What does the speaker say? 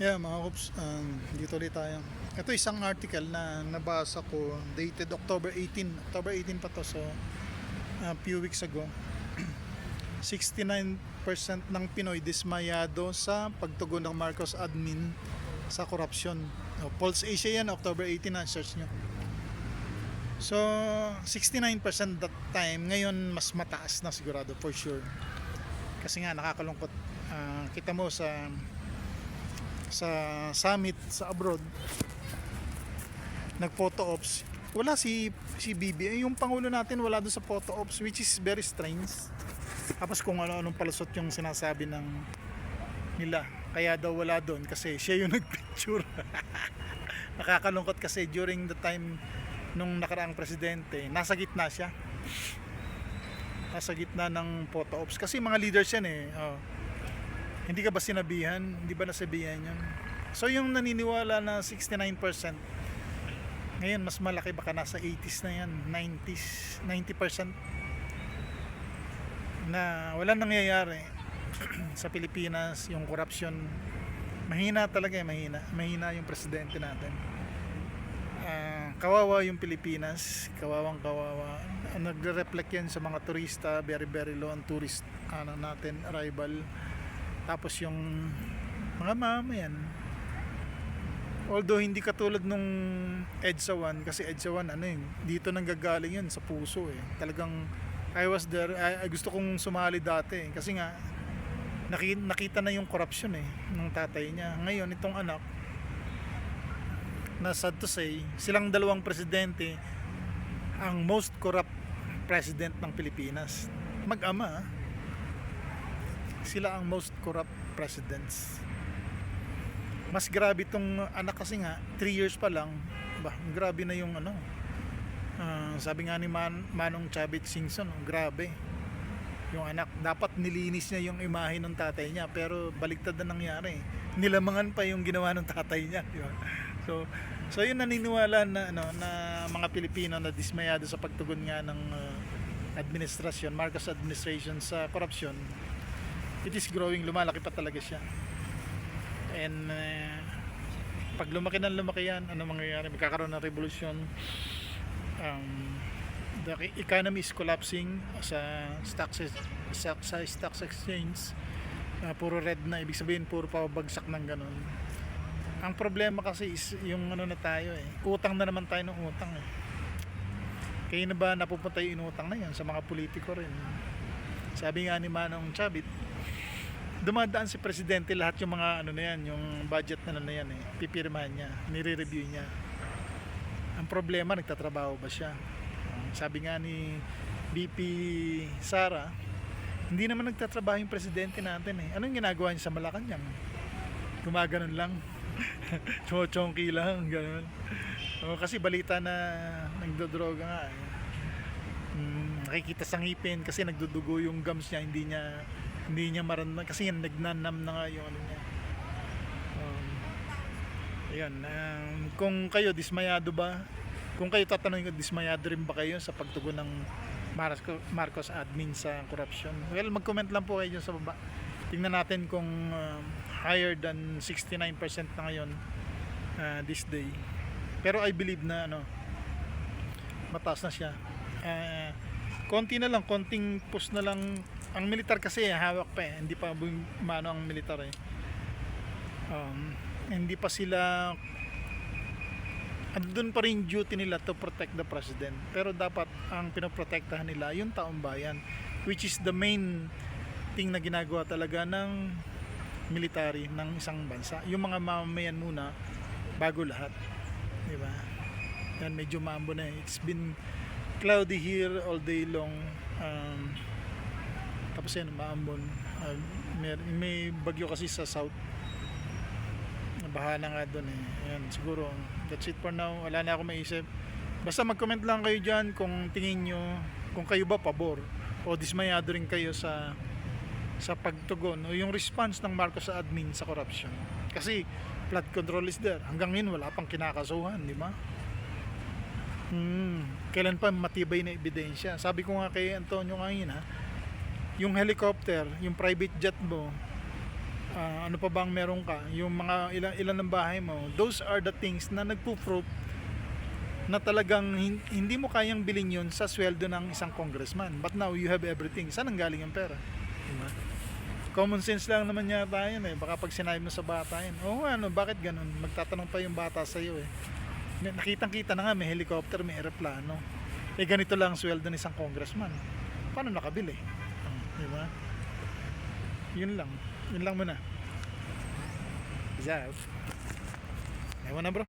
Yeah, mga Kops, dito ulit tayo. Ito isang article na nabasa ko, dated October 18. October 18 pa to, so few weeks ago. 69% ng Pinoy dismayado sa pagtugon ng Marcos admin sa korupsyon. Pulse Asia yan, October 18 na, search nyo. So, 69% that time, ngayon mas mataas na sigurado, for sure. Kasi nga, nakakalungkot. Kita mo sa summit sa abroad, nag photo ops, wala si BBM, yung pangulo natin wala doon sa photo ops, which is very strange. Tapos kung ano-anong palusot yung sinasabi ng nila, kaya daw wala doon kasi siya yung nagpicture. Nakakalungkot kasi during the time nung nakaraang presidente, nasa gitna siya, nasa gitna ng photo ops kasi mga leaders yan eh. Hindi ka ba sinabihan? Hindi ba nasabihan yun? So yung naniniwala na 69%, ngayon mas malaki, baka nasa 80s na yan, 90% na walang nangyayari sa Pilipinas. Yung corruption, mahina talaga, mahina yung presidente natin. Kawawa yung Pilipinas, kawawang kawawa. Nagre-reflect yan sa mga turista, very very low ang tourist natin, arrival. Tapos yung mga mamayan, although hindi katulad nung EDSA 1, kasi EDSA 1 dito nanggagaling yun sa puso eh. Talagang I was there, gusto kong sumali dati kasi nga nakita na yung corruption eh ng tatay niya. Ngayon itong anak, na sad to say, silang dalawang presidente ang most corrupt president ng Pilipinas. Mag-ama, sila ang most corrupt presidents. Mas grabe tong anak kasi nga 3 years pa lang, grabe na yung sabi nga ni Manong Chavit Singson, grabe yung anak. Dapat nilinis niya yung imahe ng tatay niya, pero baliktad na nangyari, nilamangan pa yung ginawa ng tatay niya, diba? So yun, naniniwala na na mga Pilipino na dismayado sa pagtugon nga ng administrasyon, Marcos administration sa korupsyon. It is growing, lumalaki pa talaga siya. And pag lumaki yan, ano mangyayari? Magkakaroon ng revolution. The economy is collapsing sa stock exchange. Puro red na, ibig sabihin puro pabagsak ng ganun. Ang problema kasi is yung na tayo eh, utang na naman tayo ng utang eh. Kaya na ba napupunta yung inutang na yan sa mga politiko rin? Sabi nga ni Manong Chavit, dumadaan si presidente, lahat yung mga na yan, yung budget na yan eh, pipirmahan niya, nire-review niya. Ang problema, nagtatrabaho ba siya? Sabi nga ni VP Sara, hindi naman nagtatrabaho yung presidente natin eh. Anong ginagawa niya sa Malacanang? Gumaganon lang. Chochongki lang, gano'n. Kasi balita na nagdodroga nga eh. Nakikita sa ngipin kasi nagdudugo yung gums niya, hindi niya maramdaman kasi nagnanam na nga yung niya. Ayun, kung kayo dismayado ba? Kung kayo tatanungin ko, dismayado rin ba kayo sa pagtugon ng Marcos admin sa corruption? Well, mag-comment lang po kayo sa baba. Tingnan natin kung higher than 69% na ngayon this day. Pero I believe na mataas na siya. Konti na lang, konting push na lang. Ang militar kasi hawak pa eh, hindi pa ang militar eh. Hindi pa sila, andun pa rin duty nila to protect the president, pero dapat ang pinoprotektahan nila yung taong bayan, which is the main thing na ginagawa talaga ng military ng isang bansa. Yung mga mamamayan muna bago lahat, diba? Yan, medyo maambo na eh. It's been cloudy here all day long. Tapos yan, maambon. May bagyo kasi sa south, baha na nga doon eh. Ayan, siguro that's it for now. Wala na ako maisip. Basta mag-comment lang kayo dyan kung tingin nyo, kung kayo ba pabor o dismayado rin kayo sa pagtugon o yung response ng Marcos sa admin sa corruption. Kasi flood control is there. Hanggang ngayon wala pang kinakasuhan, di ba? Kailan pa matibay na ebidensya? Sabi ko nga kay Antonio kanina, yung helicopter, yung private jet mo, Ano pa bang meron ka, yung mga ilan ng bahay mo, those are the things na nagpo-proof na talagang hindi mo kayang bilhin yun sa sweldo ng isang congressman, but now you have everything. Saan ang galing ang pera? Diba? Common sense lang naman yata yun eh. Baka pag sinabi mo sa bata yun, oh ano, bakit ganun? Magtatanong pa yung bata sa iyo eh. Nakitang kita na nga, may helicopter, may aeroplano, eh ganito lang ang sweldo ng isang congressman, paano nakabili? Diba? Yun lang muna. Peace out. Ewan na bro.